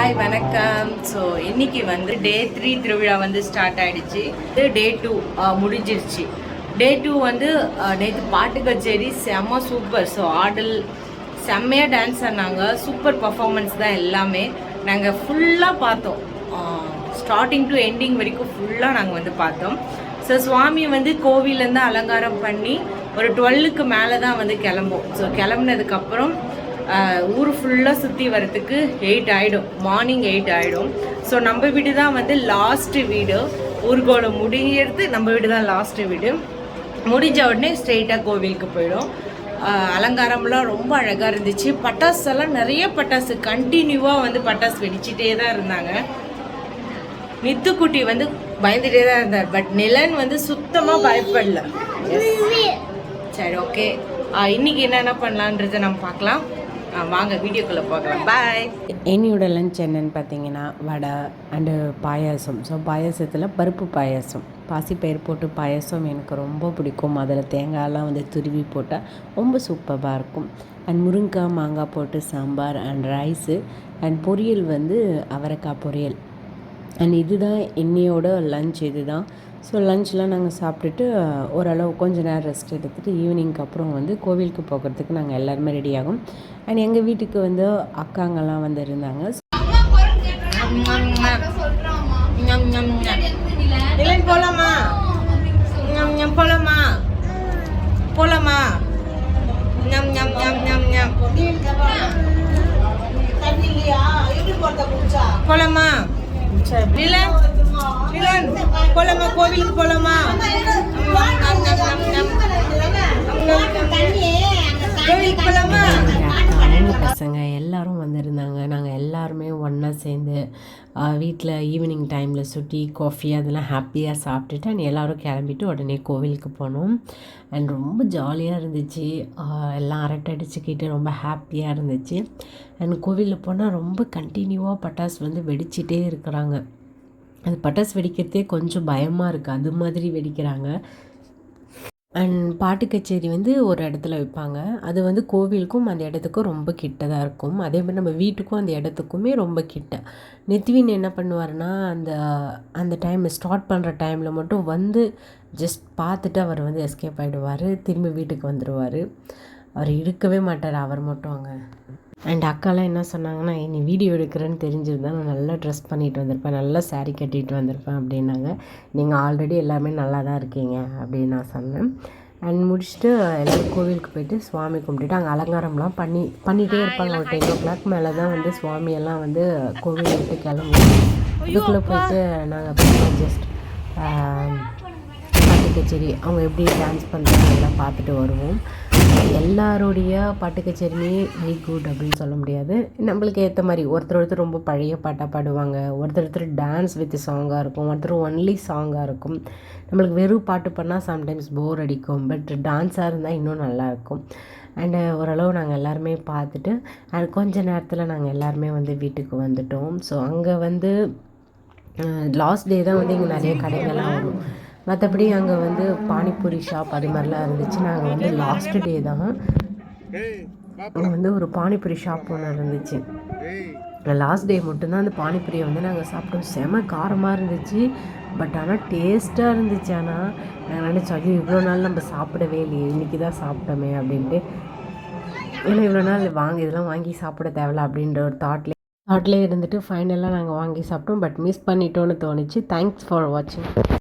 Hi வணக்கம். So இன்னைக்கு வந்து டே 3 திருவிழா வந்து ஸ்டார்ட் ஆகிடுச்சு. இது டே 2 முடிஞ்சிருச்சு. டே 2 வந்து நேற்று பாட்டு கச்சேரி செம்ம சூப்பர். ஸோ ஆடல் செம்மையாக டான்ஸ் ஆனாங்க. சூப்பர் பர்ஃபார்மன்ஸ் தான் எல்லாமே. நாங்கள் ஃபுல்லாக பார்த்தோம். ஸ்டார்டிங் டு எண்டிங் வரைக்கும் ஃபுல்லாக நாங்கள் வந்து பார்த்தோம். ஸோ சுவாமி வந்து கோவிலேருந்து அலங்காரம் பண்ணி ஒரு 12க்கு மேலே தான் வந்து கிளம்போம். ஸோ கிளம்புனதுக்கப்புறம் ஊர் ஃபுல்லாக சுற்றி வரத்துக்கு 8 ஆகிடும். மார்னிங் 8 ஆகிடும். ஸோ நம்ம வீடு தான் வந்து லாஸ்ட்டு வீடு. ஊர்கோலம் முடிகிறது நம்ம வீடு தான் லாஸ்ட்டு வீடு. முடிஞ்ச உடனே ஸ்ட்ரெயிட்டாக கோவிலுக்கு போயிடும். அலங்காரம்லாம் ரொம்ப அழகாக இருந்துச்சு. பட்டாசெல்லாம் நிறைய பட்டாசு கண்டினியூவாக வந்து பட்டாசு வெடிச்சிட்டே தான் இருந்தாங்க. நித்துக்குட்டி வந்து பயந்துகிட்டே தான் இருந்தார். பட் நிலன் வந்து சுத்தமாக பயப்படல. சரி, ஓகே. இன்னைக்கு என்னென்ன பண்ணலான்றதை நம்ம பார்க்கலாம். வாங்க வீடியோக்குள்ளே பார்க்கலாம். பாய். என்னையோட லஞ்ச் என்னென்னு பார்த்தீங்கன்னா வடை அண்டு பாயாசம். ஸோ பாயாசத்தில் பருப்பு பாயாசம், பாசிப்பயிர் போட்டு பாயாசம் எனக்கு ரொம்ப பிடிக்கும். அதில் தேங்காயெல்லாம் வந்து துருவி போட்டால் ரொம்ப சூப்பராக இருக்கும். அண்ட் முருங்கைக்காய் மாங்காய் போட்டு சாம்பார் அண்ட் ரைஸு அண்ட் பொரியல் வந்து அவரைக்காய் பொரியல். அண்ட் இதுதான் என்னையோட லஞ்ச். இது தான். ஸோ லஞ்ச்லாம் நாங்கள் சாப்பிட்டுட்டு ஓரளவு கொஞ்சம் நேரம் ரெஸ்ட் எடுத்துகிட்டு ஈவினிங்க்கு அப்புறம் வந்து கோவிலுக்கு போகிறதுக்கு நாங்கள் எல்லாருமே ரெடி ஆகும். அண்ட் எங்கள் வீட்டுக்கு வந்து அக்காங்கெல்லாம் வந்து இருந்தாங்க. போலாமா போலாமா போலாமா போலாமா போலாமா கோவிலுக்கு போலாமா கோவிலுக்கு போலாமா. அவங்க பசங்க எல்லோரும் வந்திருந்தாங்க. நாங்கள் எல்லாருமே ஒன்றா சேர்ந்து வீட்டில் ஈவினிங் டைமில் சுட்டி காஃபி அதெல்லாம் ஹாப்பியாக சாப்பிட்டுட்டு அண்ட் எல்லோரும் கிளம்பிட்டு உடனே கோவிலுக்கு போனோம். அண்ட் ரொம்ப ஜாலியாக இருந்துச்சு. எல்லாம் அரட்டை அடிச்சுக்கிட்டு ரொம்ப ஹாப்பியாக இருந்துச்சு. அண்ட் கோவிலில் போனால் ரொம்ப கண்டினியூவாக பட்டாசு வந்து வெடிச்சிட்டே இருக்கிறாங்க. அது பட்டாசு வெடிக்கிறதே கொஞ்சம் பயமாக இருக்குது. அது மாதிரி வெடிக்கிறாங்க. அண்ட் பாட்டு கச்சேரி வந்து ஒரு இடத்துல வைப்பாங்க. அது வந்து கோவிலுக்கும் அந்த இடத்துக்கும் ரொம்ப கிட்டதாக இருக்கும். அதே மாதிரி நம்ம வீட்டுக்கும் அந்த இடத்துக்குமே ரொம்ப கிட்ட. நித்வின் என்ன பண்ணுவார்னா அந்த டைம் ஸ்டார்ட் பண்ணுற டைமில் மட்டும் வந்து ஜஸ்ட் பார்த்துட்டு அவர் வந்து எஸ்கேப் ஆகிடுவார். திரும்பி வீட்டுக்கு வந்துடுவார். அவர் இருக்கவே மாட்டார் அவர் மட்டும் அங்கே. அண்ட் அக்காலாம் என்ன சொன்னாங்கன்னா, நீ வீடியோ எடுக்கிறேன்னு தெரிஞ்சிருந்தா நான் நல்லா ட்ரெஸ் பண்ணிட்டு வந்திருப்பேன், நல்லா சாரீ கட்டிட்டு வந்திருப்பேன் அப்படின்னாங்க. நீங்கள் ஆல்ரெடி எல்லாமே நல்லா தான் இருக்கீங்க அப்படின்னு நான் சொன்னேன். அண்ட் முடிச்சுட்டு எல்லோரும் கோவிலுக்கு போயிட்டு சுவாமி கும்பிட்டுட்டு அங்கே அலங்காரம்லாம் பண்ணிகிட்டே இருப்பாங்க. ஒரு 10 o'clock மேலே தான் வந்து சுவாமியெல்லாம் வந்து கோவில் விட்டு கிளம்புவோம். இதுக்குள்ளே போயிட்டு நாங்கள் ஜஸ்ட் பாட்டு கச்சேரி அவங்க எப்படி டான்ஸ் பண்ணுறாங்க எல்லாம் பார்த்துட்டு வருவோம். எல்லாருடைய பாட்டு கச்சேரியுமே வெரி குட் அப்படின்னு சொல்ல முடியாது. நம்மளுக்கு ஏற்ற மாதிரி ஒருத்தர் ரொம்ப பழைய பாட்டாக பாடுவாங்க, ஒருத்தர் டான்ஸ் வித் சாங்காக இருக்கும், ஒருத்தர் ஒன்லி சாங்காக இருக்கும். நம்மளுக்கு வெறும் பாட்டு பண்ணால் சம்டைம்ஸ் போர் அடிக்கும். பட் டான்ஸாக இருந்தால் இன்னும் நல்லாயிருக்கும். அண்டு ஓரளவு நாங்கள் எல்லாருமே பார்த்துட்டு அது கொஞ்ச நேரத்தில் நாங்கள் எல்லாருமே வந்து வீட்டுக்கு வந்துட்டோம். ஸோ அங்கே வந்து லாஸ்ட் டே தான் வந்து இங்கே நிறைய கடைகள்லாம் வரும். மற்றபடி அங்கே வந்து பானிபூரி ஷாப் அது மாதிரிலாம் இருந்துச்சு. நாங்கள் வந்து லாஸ்ட் டே தான் அங்கே வந்து ஒரு பானிபூரி ஷாப் ஒன்று இருந்துச்சு. லாஸ்ட் டே மட்டும்தான் அந்த பானிபூரியை வந்து நாங்கள் சாப்பிட்டோம். செம காரமாக இருந்துச்சு. பட் ஆனால் டேஸ்ட்டாக இருந்துச்சு. ஆனால் நாங்கள் நினச்சோம், ஐயோ இவ்வளோ நாள் நம்ம சாப்பிடவே இல்லையே, இன்றைக்கி தான் சாப்பிட்டோமே அப்படின்ட்டு. ஏன்னா இவ்வளோ நாள் இதெல்லாம் வாங்கி சாப்பிட தேவையில்ல அப்படின்ற ஒரு தாட்லேயே இருந்துட்டு ஃபைனலாக நாங்கள் வாங்கி சாப்பிட்டோம். பட் மிஸ் பண்ணிட்டோன்னு தோணுச்சு. தேங்க்ஸ் ஃபார் வாட்சிங்.